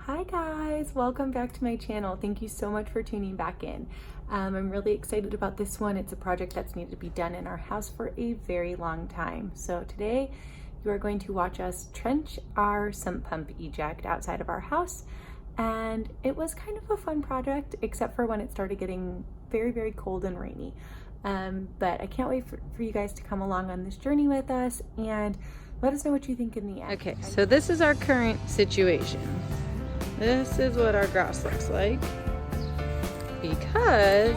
Hi guys, welcome back to my channel. Thank you so much for tuning back in. I'm really excited about this one. It's a project that's needed to be done in our house for a very long time. So today you are going to watch us trench our sump pump eject outside of our house. And it was kind of a fun project, except for when it started getting very, very cold and rainy. But I can't wait for you guys to come along on this journey with us and let us know what you think in the end. Okay, so this is our current situation. This is what our grass looks like, because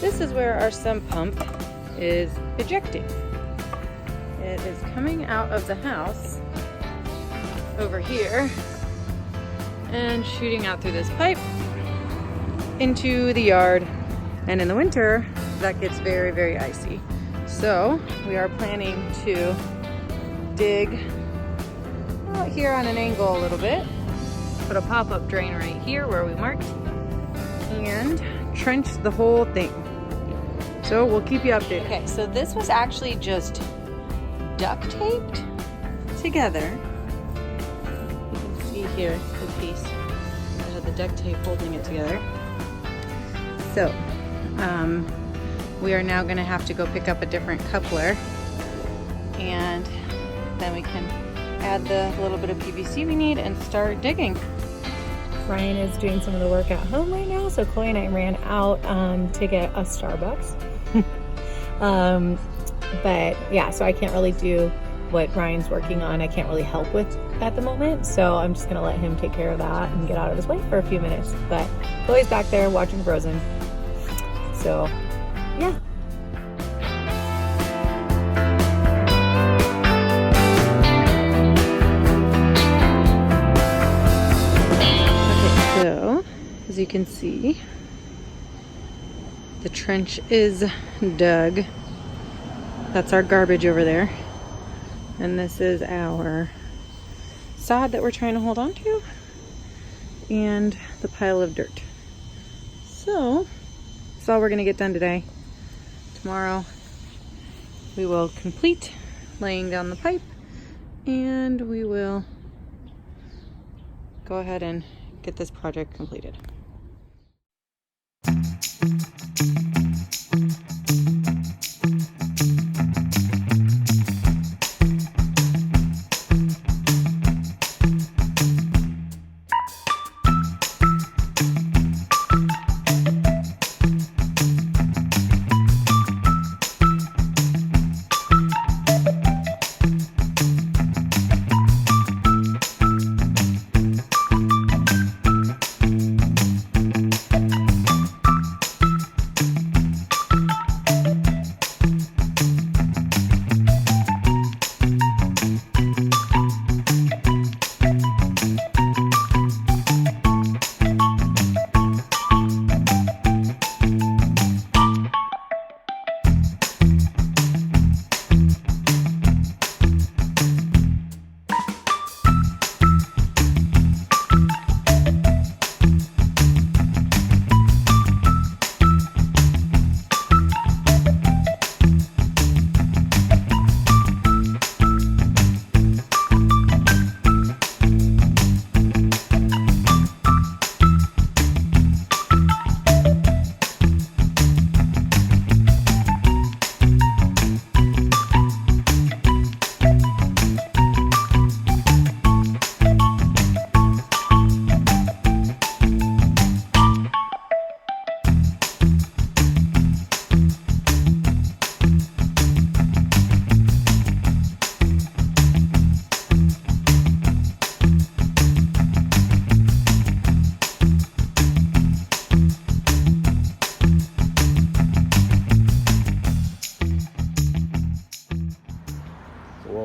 this is where our sump pump is ejecting. It is coming out of the house over here and shooting out through this pipe into the yard. And in the winter, that gets very, very icy. So we are planning to dig out here on an angle a little bit, put a pop-up drain right here where we marked, and trench the whole thing. So we'll keep you updated. Okay, so this was actually just duct taped together. You can see here the piece that had the duct tape holding it together. So we are now going to have to go pick up a different coupler, and then we can add the little bit of PVC we need and start digging. Ryan is doing some of the work at home right now, so Chloe and I ran out to get a Starbucks. But yeah, so I can't really do what Ryan's working on. I can't really help with at the moment, so I'm just gonna let him take care of that and get out of his way for a few minutes. But Chloe's back there watching Frozen, so yeah. So, as you can see, the trench is dug. That's our garbage over there. And this is our sod that we're trying to hold on to, and the pile of dirt. So, that's all we're gonna get done today. Tomorrow, we will complete laying down the pipe, and we will go ahead and get this project completed.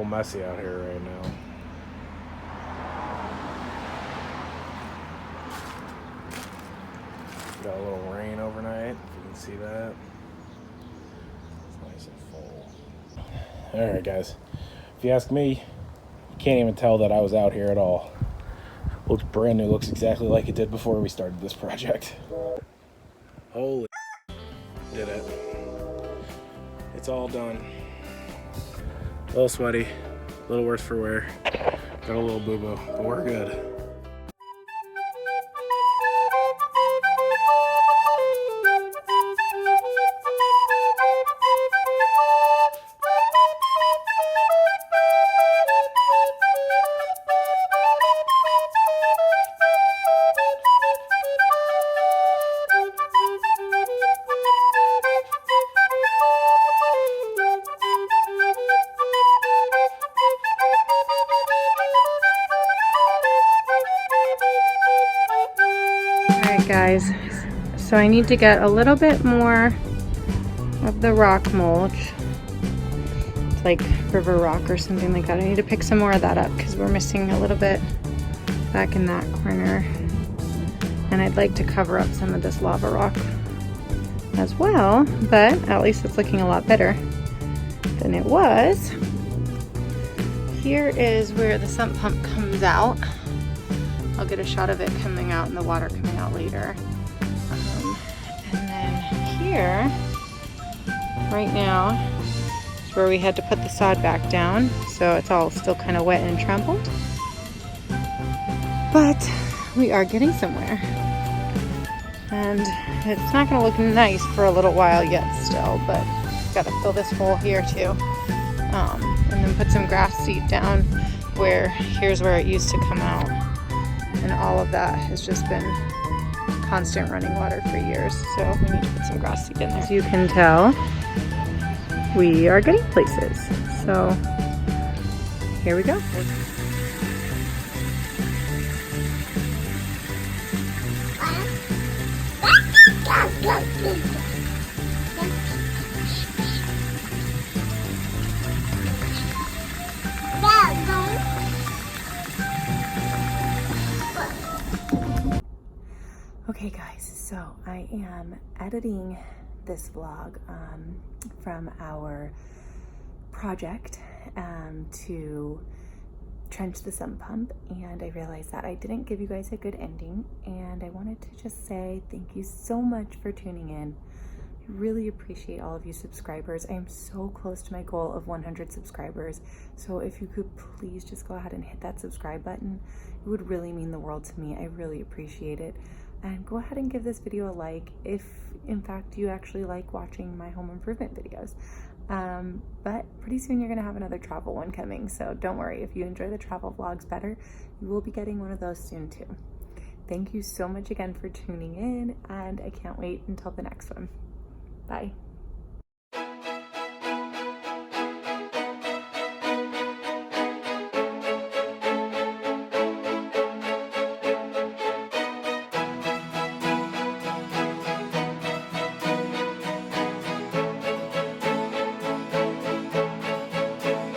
Messy out here right now. Got a little rain overnight, if you can see that. It's nice and full. Alright guys, if you ask me, you can't even tell that I was out here at all. Looks brand new, looks exactly like it did before we started this project. Holy did it. It's all done. A little sweaty, a little worse for wear. Got a little boo-boo, but we're good. guys, so I need to get a little bit more of the rock mulch. It's like river rock or something like that. I need to pick some more of that up because we're missing a little bit back in that corner. And I'd like to cover up some of this lava rock as well, but at least it's looking a lot better than it was. Here is where the sump pump comes out. I'll get a shot of it coming out and the water coming out later. And then here, right now, is where we had to put the sod back down. So it's all still kind of wet and trampled. But we are getting somewhere. And it's not gonna look nice for a little while yet still, but gotta fill this hole here too. And then put some grass seed down where, here's where it used to come out. And all of that has just been constant running water for years. So we need to put some grass seed in there. As you can tell, we are getting places. So here we go. Okay guys, so I am editing this vlog from our project to trench the sump pump, and I realized that I didn't give you guys a good ending, and I wanted to just say thank you so much for tuning in. I really appreciate all of you subscribers. I am so close to my goal of 100 subscribers, so if you could please just go ahead and hit that subscribe button, it would really mean the world to me. I really appreciate it. And go ahead and give this video a like if in fact you actually like watching my home improvement videos. But pretty soon you're gonna have another travel one coming, so don't worry. If you enjoy the travel vlogs better, you will be getting one of those soon too. Thank you so much again for tuning in, and I can't wait until the next one. Bye.